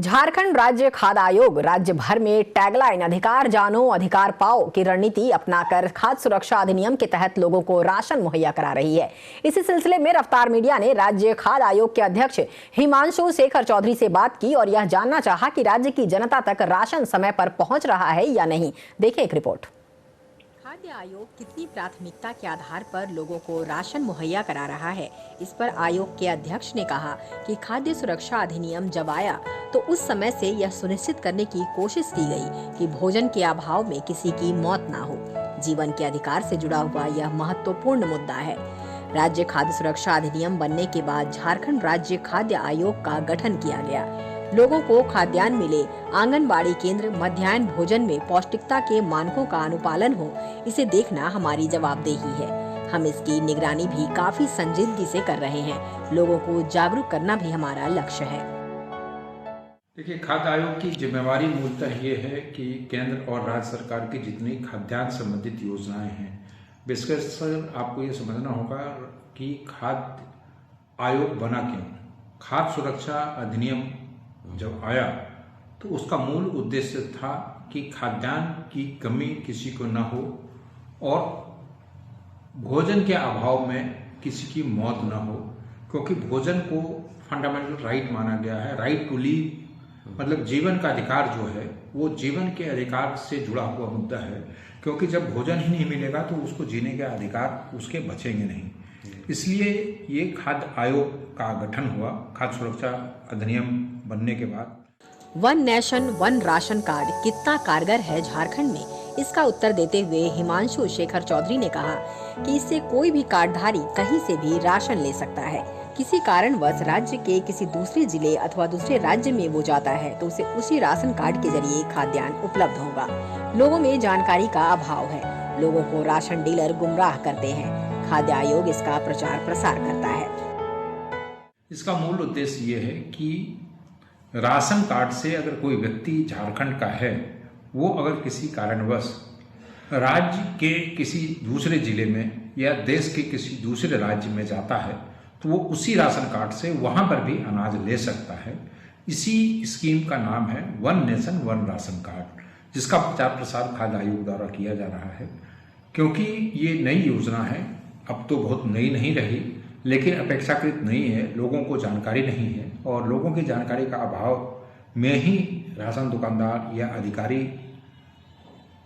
झारखंड राज्य खाद्य आयोग राज्य भर में टैगलाइन अधिकार जानो अधिकार पाओ की रणनीति अपनाकर खाद्य सुरक्षा अधिनियम के तहत लोगों को राशन मुहैया करा रही है। इसी सिलसिले में रफ्तार मीडिया ने राज्य खाद्य आयोग के अध्यक्ष हिमांशु शेखर चौधरी से बात की और यह जानना चाहा कि राज्य की जनता तक राशन समय पर पहुंच रहा है या नहीं। देखें एक रिपोर्ट। खाद्य आयोग कितनी प्राथमिकता के आधार पर लोगों को राशन मुहैया करा रहा है, इस पर आयोग के अध्यक्ष ने कहा कि खाद्य सुरक्षा अधिनियम जब आया तो उस समय से यह सुनिश्चित करने की कोशिश की गई कि भोजन के अभाव में किसी की मौत ना हो। जीवन के अधिकार से जुड़ा हुआ यह महत्वपूर्ण मुद्दा है। राज्य खाद्य सुरक्षा अधिनियम बनने के बाद झारखंड राज्य खाद्य आयोग का गठन किया गया। लोगों को खाद्यान्न मिले, आंगनबाड़ी केंद्र, मध्याह्न भोजन में पौष्टिकता के मानकों का अनुपालन हो, इसे देखना हमारी जवाबदेही है। हम इसकी निगरानी भी काफी संजीदगी से कर रहे हैं। लोगों को जागरूक करना भी हमारा लक्ष्य है। देखिए, खाद्य आयोग की जिम्मेवारी मूलतः ये है कि केंद्र और राज्य सरकार की जितनी खाद्यान्न संबंधित योजनाएं हैं, विशेषकर आपको ये समझना होगा कि खाद्य आयोग बना क्यों। खाद्य सुरक्षा अधिनियम जब आया तो उसका मूल उद्देश्य था कि खाद्यान्न की कमी किसी को न हो और भोजन के अभाव में किसी की मौत न हो, क्योंकि भोजन को फंडामेंटल राइट माना गया है। राइट टू लीव मतलब जीवन का अधिकार जो है वो जीवन के अधिकार से जुड़ा हुआ मुद्दा है, क्योंकि जब भोजन ही नहीं मिलेगा तो उसको जीने के अधिकार उसके बचेंगे नहीं। इसलिए ये खाद्य आयोग का गठन हुआ खाद्य सुरक्षा अधिनियम बनने के बाद। One nation one ration card कितना कारगर है झारखंड में, इसका उत्तर देते हुए हिमांशु शेखर चौधरी ने कहा कि इससे कोई भी कार्डधारी कहीं से भी राशन ले सकता है। किसी कारणवश राज्य के किसी दूसरे जिले अथवा दूसरे राज्य में वो जाता है तो उसे उसी राशन कार्ड के जरिए खाद्यान्न उपलब्ध होगा। लोगों में जानकारी का अभाव है, लोगों को राशन डीलर गुमराह करते हैं। खाद्य आयोग इसका प्रचार प्रसार करता है। इसका मूल उद्देश्य ये है कि राशन कार्ड से अगर कोई व्यक्ति झारखंड का है, वो अगर किसी कारणवश राज्य के किसी दूसरे जिले में या देश के किसी दूसरे राज्य में जाता है तो वो उसी राशन कार्ड से वहां पर भी अनाज ले सकता है। इसी स्कीम का नाम है one nation one ration card, जिसका प्रचार प्रसार खाद्य आयोग द्वारा किया जा रहा है। क्योंकि ये नई योजना है, अब तो बहुत नई नहीं रही लेकिन अपेक्षाकृत नई है। लोगों को जानकारी नहीं है और लोगों की जानकारी का अभाव में ही राशन दुकानदार या अधिकारी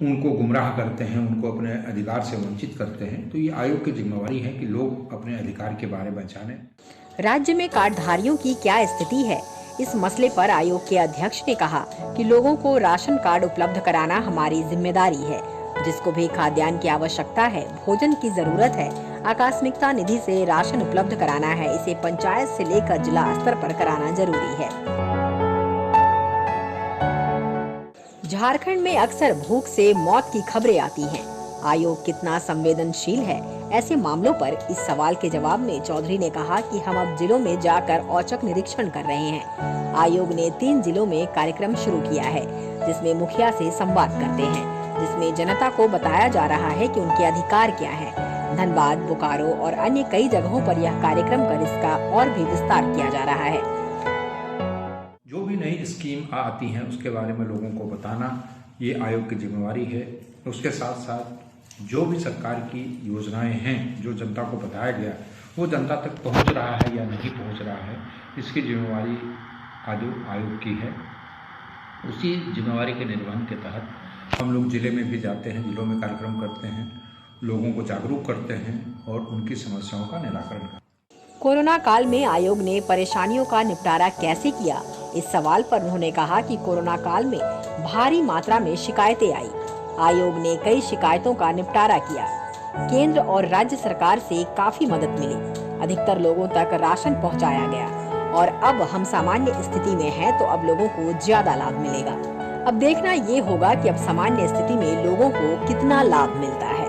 उनको गुमराह करते हैं, उनको अपने अधिकार से वंचित करते हैं। तो ये आयोग की जिम्मेवारी है कि लोग अपने अधिकार के बारे में जानें। राज्य में कार्डधारियों की क्या स्थिति है, इस मसले पर आयोग के अध्यक्ष ने कहा कि लोगों को राशन कार्ड उपलब्ध कराना हमारी जिम्मेदारी है। जिसको भी खाद्यान्न की आवश्यकता है, भोजन की जरूरत है, आकस्मिकता निधि से राशन उपलब्ध कराना है, इसे पंचायत से लेकर जिला स्तर पर कराना जरूरी है। झारखंड में अक्सर भूख से मौत की खबरें आती हैं। आयोग कितना संवेदनशील है ऐसे मामलों पर, इस सवाल के जवाब में चौधरी ने कहा कि हम अब जिलों में जाकर औचक निरीक्षण कर रहे हैं। आयोग ने 3 जिलों में कार्यक्रम शुरू किया है जिसमें मुखिया से संवाद करते हैं, जिसमें जनता को बताया जा रहा है कि उनके अधिकार क्या है। धनबाद, बोकारो और अन्य कई जगहों पर यह कार्यक्रम कर इसका और भी विस्तार किया जा रहा है। जो भी नई स्कीम आती हैं उसके बारे में लोगों को बताना ये आयोग की जिम्मेवारी है। उसके साथ साथ जो भी सरकार की योजनाएं हैं जो जनता को बताया गया वो जनता तक पहुंच रहा है या नहीं पहुंच रहा है, इसकी जिम्मेवारी आयोग की है। उसी जिम्मेवारी के निर्वहन के तहत हम लोग जिले में भी जाते हैं, जिलों में कार्यक्रम करते हैं, लोगों को जागरूक करते हैं और उनकी समस्याओं का निराकरण करते हैं। कोरोना काल में आयोग ने परेशानियों का निपटारा कैसे किया, इस सवाल पर उन्होंने कहा कि कोरोना काल में भारी मात्रा में शिकायतें आई। आयोग ने कई शिकायतों का निपटारा किया। केंद्र और राज्य सरकार से काफी मदद मिली, अधिकतर लोगों तक राशन पहुंचाया गया और अब हम सामान्य स्थिति में हैं तो अब लोगों को ज्यादा लाभ मिलेगा। अब देखना ये होगा कि अब सामान्य स्थिति में लोगों को कितना लाभ मिलता है।